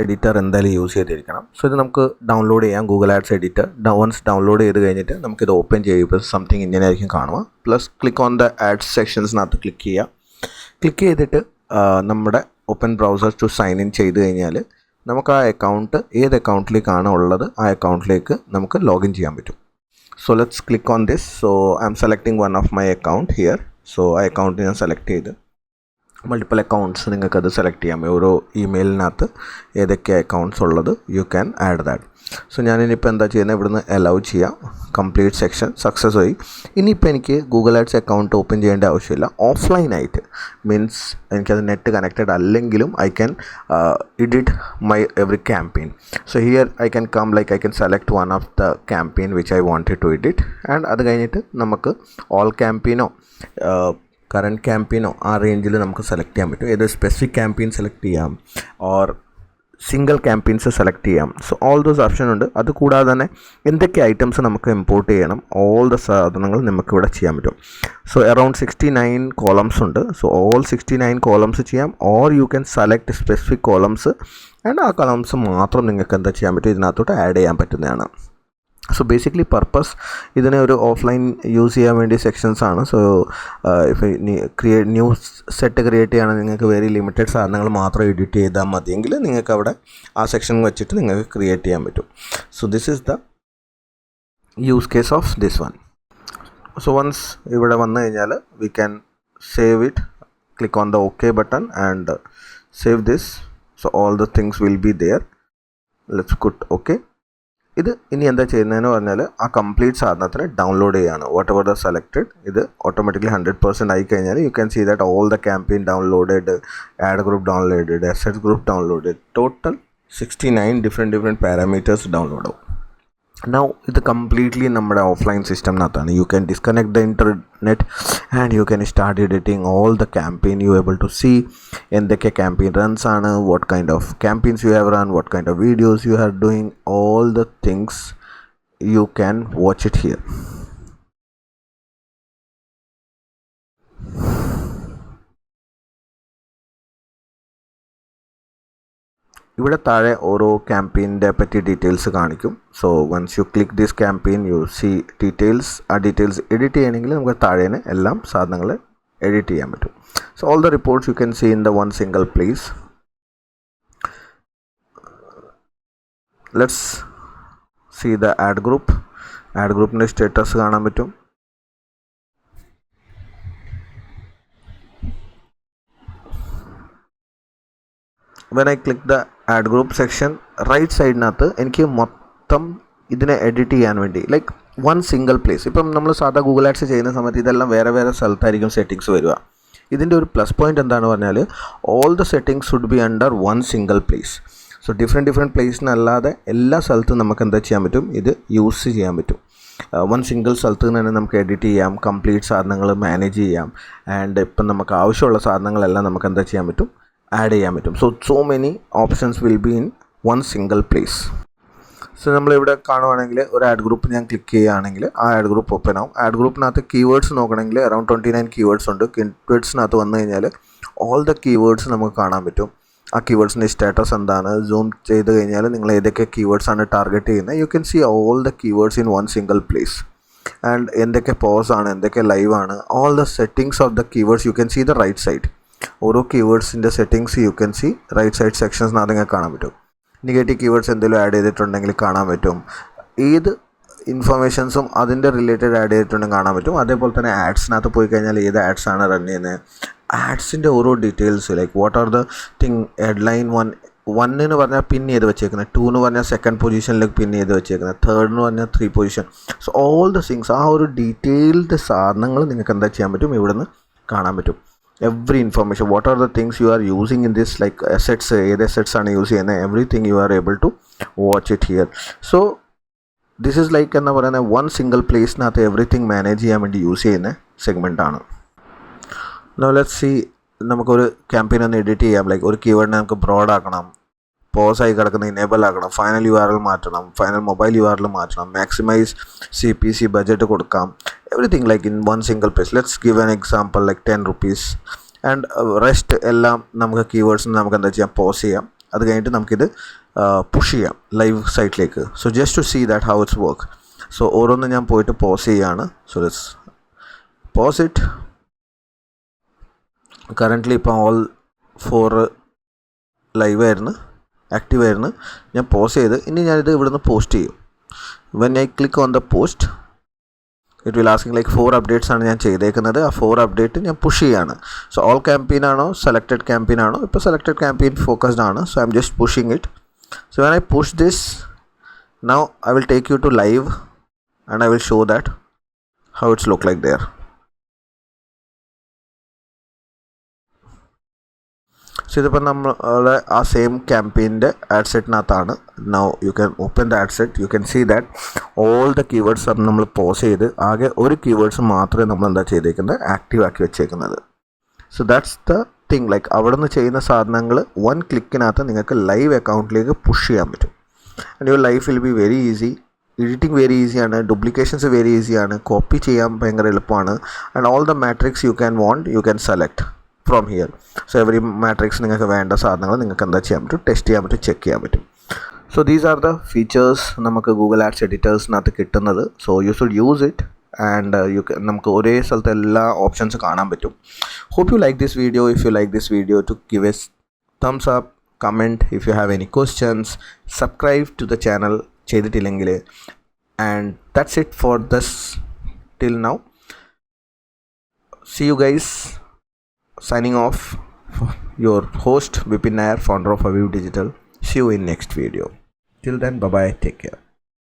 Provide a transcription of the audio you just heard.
Editor എന്തായാലും use ചെയ്തിരിക്കണം. So ഇത് നമുക്ക് ഡൗൺലോഡ് ചെയ്യാം. Google Ads Editor once download ചെയ്ത് കഴിഞ്ഞിട്ട് നമുക്കിത് ഓപ്പൺ ചെയ്യുമ്പോൾ സംതിങ് ഇങ്ങനെ ആയിരിക്കും കാണുക. Plus click on the ads സെക്ഷൻസിനകത്ത് ക്ലിക്ക് ചെയ്യുക. ക്ലിക്ക് ചെയ്തിട്ട് നമ്മുടെ open browser to sign in ചെയ്ത് കഴിഞ്ഞാൽ നമുക്ക് ആ അക്കൗണ്ട് ഏത് അക്കൗണ്ടിലേക്കാണ് ഉള്ളത് ആ അക്കൗണ്ടിലേക്ക് നമുക്ക് ലോഗിൻ ചെയ്യാൻ പറ്റും. So let's click on this. So I M selecting one of my account here. So ആ അക്കൗണ്ട് ഞാൻ സെലക്ട് ചെയ്ത് മൾട്ടിപ്പിൾ അക്കൗണ്ട്സ് നിങ്ങൾക്കത് സെലക്ട് ചെയ്യാം. ഓരോ ഇമെയിലിനകത്ത് ഏതൊക്കെ അക്കൗണ്ട്സ് ഉള്ളത് you can add that. So ഞാനിനിപ്പോൾ എന്താ ചെയ്യുന്നത്, ഇവിടുന്ന് അലൗ ചെയ്യാം. കംപ്ലീറ്റ് സെക്ഷൻ സക്സസ് ആയി. ഇനിയിപ്പോൾ എനിക്ക് ഗൂഗിൾ ആഡ്സ് അക്കൗണ്ട് ഓപ്പൺ ചെയ്യേണ്ട ആവശ്യമില്ല. ഓഫ്ലൈനായിട്ട് മീൻസ് എനിക്കത് നെറ്റ് കണക്റ്റഡ് അല്ലെങ്കിലും I can edit my every campaign. So here I can come like I can select one of the campaign which I wanted to edit and അത് കഴിഞ്ഞിട്ട് നമുക്ക് all ക്യാമ്പയിനോ current ക്യാമ്പയിനോ ആ റേഞ്ചിൽ നമുക്ക് സെലക്ട് ചെയ്യാൻ പറ്റും. ഏത് സ്പെസിഫിക് ക്യാമ്പയിൻ സെലക്ട് ചെയ്യാം ഓർ സിംഗിൾ ക്യാമ്പയിൻസ് സെലക്ട് ചെയ്യാം. സോ ഓൾ ദോസ് ഓപ്ഷൻ ഉണ്ട്. അതുകൂടാതെ തന്നെ എന്തൊക്കെ ഐറ്റംസ് നമുക്ക് ഇമ്പോർട്ട് ചെയ്യണം ഓൾ ദ സാധനങ്ങൾ നമുക്കിവിടെ ചെയ്യാൻ പറ്റും. സോ അറൗണ്ട് 69 കോളംസ് ഉണ്ട്. സോ ഓൾ 69 കോളംസ് ചെയ്യാം or you can select specific columns and ആ കോളംസ് മാത്രം നിങ്ങൾക്ക് എന്താ ചെയ്യാൻ പറ്റും, ഇതിനകത്തോട്ട് ആഡ് ചെയ്യാൻ പറ്റുന്നതാണ്. സോ ബേസിക്കലി പർപ്പസ് ഇതിനെ ഒരു ഓഫ്ലൈൻ യൂസ് ചെയ്യാൻ വേണ്ടി സെക്ഷൻസ് ആണ്. So if new set create ചെയ്യുകയാണെങ്കിൽ നിങ്ങൾക്ക് വെരി ലിമിറ്റഡ് സാധനങ്ങൾ മാത്രം എഡിറ്റ് ചെയ്താൽ മതിയെങ്കിൽ നിങ്ങൾക്ക് അവിടെ ആ സെക്ഷൻ വെച്ചിട്ട് നിങ്ങൾക്ക് ക്രിയേറ്റ് ചെയ്യാൻ പറ്റും. So this is the use case of this one. So once ഇവിടെ വന്നു കഴിഞ്ഞാൽ we can save it. Click on the okay button and save this. So all the things will be there. Let's cut okay. ഇത് ഇനി എന്താ ചെയ്യുന്നതെന്ന് പറഞ്ഞാൽ ആ complete സാധനത്തിന് ഡൗൺലോഡ് ചെയ്യാണ്. വാട്ട് എവർ ദ സെലക്റ്റഡ് ഇത് ഓട്ടോമാറ്റിക്കലി 100% ആയി കഴിഞ്ഞാൽ you can see that all the campaign downloaded, ad group downloaded, asset group downloaded, total 69 different parameters download ആവും. നൗ ഇത് കംപ്ലീറ്റ്ലി നമ്മുടെ ഓഫ്ലൈൻ സിസ്റ്റമിനകത്താണ്. You can disconnect the internet and you can start editing all the campaign. You able to see എന്തൊക്കെ campaign runs ആണ്, what kind of campaigns you have run, what kind of videos you are doing, all the things you can watch it here. ഇവിടെ താഴെ ഓരോ ക്യാമ്പയിൻ്റെ പറ്റി details കാണിക്കും. So once you click this campaign you see details. ആ details edit ചെയ്യണമെങ്കിൽ നമുക്ക് താഴേന് എല്ലാം സാധനങ്ങൾ എഡിറ്റ് ചെയ്യാൻ പറ്റും. So all the reports you can see in the one single place. Let's see the ad group. Ad ഗ്രൂപ്പിൻ്റെ സ്റ്റാറ്റസ് കാണാൻ പറ്റും. when I click the add group section right സൈഡിനകത്ത് എനിക്ക് മൊത്തം ഇതിനെ എഡിറ്റ് ചെയ്യാൻ വേണ്ടി ലൈക്ക് വൺ സിംഗിൾ പ്ലേസ്. ഇപ്പം നമ്മൾ സാധാ ഗൂഗിൾ ആഡ്സ് ചെയ്യുന്ന സമയത്ത് ഇതെല്ലാം വേറെ വേറെ സ്ഥലത്തായിരിക്കും സെറ്റിങ്സ് വരിക. ഇതിൻ്റെ ഒരു പ്ലസ് പോയിൻ്റ് എന്താണെന്ന് പറഞ്ഞാൽ all the settings should be under one single place. So different പ്ലേസിനല്ലാതെ എല്ലാ സ്ഥലത്തും നമുക്ക് എന്താ ചെയ്യാൻ പറ്റും, ഇത് യൂസ് ചെയ്യാൻ പറ്റും. വൺ സിംഗിൾ സ്ഥലത്ത് നിന്ന് തന്നെ നമുക്ക് എഡിറ്റ് ചെയ്യാം, കംപ്ലീറ്റ് സാധനങ്ങൾ മാനേജ് ചെയ്യാം ആൻഡ് ഇപ്പം നമുക്ക് ആവശ്യമുള്ള സാധനങ്ങളെല്ലാം നമുക്ക് എന്താ ചെയ്യാൻ പറ്റും, ആഡ് ചെയ്യാൻ പറ്റും. So many options will be in one single place. So നമ്മളിവിടെ കാണുവാണെങ്കിൽ ഒരു ആഡ് ഗ്രൂപ്പ് ഞാൻ ക്ലിക്ക് ചെയ്യുകയാണെങ്കിൽ ആ ആഡ് ഗ്രൂപ്പ് ഓപ്പൺ ആവും. ആഡ് ഗ്രൂപ്പിനകത്ത് കീവേഡ്സ് നോക്കണമെങ്കിൽ അറൗണ്ട് 29 കീവേഡ്സ് ഉണ്ട്. കീവേഡ്സിനകത്ത് വന്നു കഴിഞ്ഞാൽ ഓൾ ദ കീവേഡ്സ് നമുക്ക് കാണാൻ പറ്റും. ആ കീവേഡ്സിൻ്റെ സ്റ്റാറ്റസ് എന്താണ്, സൂം ചെയ്ത് കഴിഞ്ഞാൽ നിങ്ങൾ ഏതൊക്കെ കീവേഡ്സാണ് ടാർഗറ്റ് ചെയ്യുന്നത് you can see all the keywords in one single place. And എന്തൊക്കെ പോസ് ആണ്, എന്തൊക്കെ ലൈവ് ആണ്, all the settings of the keywords you can see the right side. ഓരോ കീവേഡ്സിൻ്റെ settings you can see right side സെക്ഷൻസിനകത്ത് നിങ്ങൾക്ക് കാണാൻ പറ്റും. നെഗറ്റീവ് കീവേഡ്സ് എന്തെങ്കിലും ആഡ് ചെയ്തിട്ടുണ്ടെങ്കിൽ കാണാൻ പറ്റും. ഏത് ഇൻഫർമേഷൻസും അതിൻ്റെ റിലേറ്റഡ് ആഡ് ചെയ്തിട്ടുണ്ടെങ്കിൽ കാണാൻ പറ്റും. അതേപോലെ തന്നെ ആഡ്സിനകത്ത് പോയി കഴിഞ്ഞാൽ ഏത് ആഡ്സാണ് റൺ ചെയ്യുന്നത്, ആഡ്സിൻ്റെ ഓരോ details like what are the thing, headline 1 എന്ന് പറഞ്ഞാൽ പിൻ ചെയ്ത് വെച്ചേക്കുന്നത്, 2 എന്ന് പറഞ്ഞാൽ സെക്കൻഡ് പൊസിഷനിലേക്ക് പിൻ ചെയ്ത് വെച്ചേക്കുന്നത്, 3 എന്ന് പറഞ്ഞാൽ 3 position. So all the things ആ ഒരു ഡീറ്റെയിൽഡ് സാധനങ്ങൾ നിങ്ങൾക്ക് എന്താ ചെയ്യാൻ പറ്റും, ഇവിടുന്ന് കാണാൻ പറ്റും. every information, what are the things you are using in this, like assets, ഏത് assets ആണ് യൂസ് ചെയ്യുന്നത്, everything you are able to watch it here. So this is like എന്താ പറയുന്നത് വൺ സിംഗിൾ പ്ലേസിനകത്ത് എവറിത്തിങ് മാനേജ് ചെയ്യാൻ വേണ്ടി use ചെയ്യുന്ന segment ആണ്. Now let's see, നമുക്കൊരു ക്യാമ്പയിൻ ഒന്ന് എഡിറ്റ് ചെയ്യാം. ലൈക്ക് ഒരു കീവേഡിനെ നമുക്ക് ബ്രോഡ് ആക്കണം, പോസ് ആയി കിടക്കുന്ന ഇനേബിൾ ആക്കണം, ഫൈനൽ URL മാറ്റണം, ഫൈനൽ മൊബൈൽ URL മാറ്റണം, മാക്സിമൈസ് CPC ബഡ്ജറ്റ് കൊടുക്കാം, everything like in one single place. Let's give an example like 10 rupees and rest എല്ലാം നമുക്ക് കീവേഡ്സിന് നമുക്ക് എന്താ ചെയ്യാം, പോസ് ചെയ്യാം. അത് കഴിഞ്ഞിട്ട് നമുക്കിത് പുഷ് ചെയ്യാം ലൈവ് സൈറ്റിലേക്ക്. So just to see that how it's work. So ഓരോന്ന് ഞാൻ പോയിട്ട് പോസ് ചെയ്യുകയാണ്. So let's pause it. Currently ഇപ്പോൾ ഓൾ 4 ലൈവായിരുന്നു, ആക്റ്റീവായിരുന്നു. ഞാൻ പോസ് ചെയ്ത് ഇനി ഞാനിത് ഇവിടുന്ന് പോസ്റ്റ് ചെയ്യും. When I click on the post it will asking like 4 updates ആണ് ഞാൻ ചെയ്തേക്കുന്നത്. ആ 4 അപ്ഡേറ്റ് ഞാൻ പുഷ് ചെയ്യാണ്. സോ ഓൾ ക്യാമ്പയിൻ ആണോ സെലക്റ്റഡ് ക്യാമ്പയിൻ ആണോ? ഇപ്പോൾ സെലക്റ്റഡ് ക്യാമ്പയിൻ ഫോക്കസ്ഡ് ആണ്. So I am just pushing it. So when I push this now I will take you to live and I will show that how it's look like there. So ഇതിപ്പോൾ നമ്മളെ ആ same ക്യാമ്പയിൻ്റെ ad സെറ്റിനകത്താണ്. Now you can open the ad set. You can see that all the keywords നമ്മൾ pause ചെയ്ത് ആകെ ഒരു keywords മാത്രമേ നമ്മൾ എന്താ ചെയ്തേക്കുന്നത് ആക്റ്റീവ് ആക്കി വെച്ചേക്കുന്നത്. So that's the thing. Like അവിടെ നിന്ന് ചെയ്യുന്ന സാധനങ്ങൾ 1 ക്ലിക്കിനകത്ത് നിങ്ങൾക്ക് ലൈവ് അക്കൗണ്ടിലേക്ക് പുഷ് ചെയ്യാൻ പറ്റും. And your life will be very easy. Editing very ഈസിയാണ്, ഡ്യൂപ്ലിക്കേഷൻസ് വെരി ഈസിയാണ്, കോപ്പി ചെയ്യാൻ ഭയങ്കര എളുപ്പമാണ്. And all the matrix you can want you can select from here. So every matrix നിങ്ങൾക്ക് വേണ്ട സാധനങ്ങൾ നിങ്ങൾക്ക് എന്താ ചെയ്യാൻ പറ്റും, ടെസ്റ്റ് ചെയ്യാൻ പറ്റും, ചെക്ക് ചെയ്യാൻ പറ്റും. So these are the features നമുക്ക് ഗൂഗിൾ ആഡ്സ് എഡിറ്റേഴ്സിനകത്ത് കിട്ടുന്നത്. So you should use it and നമുക്ക് ഒരേ സ്ഥലത്ത് എല്ലാ ഓപ്ഷൻസ് കാണാൻ പറ്റും. Hope you like this video. If you like this video to give a thumbs up, comment if you have any questions, subscribe to the channel ചെയ്തിട്ടില്ലെങ്കിൽ. And that's it for this till now. See you guys. Signing off. Your host Vipin Nair, founder of Aviv Digital. See you in next video. Till then, bye bye, take care.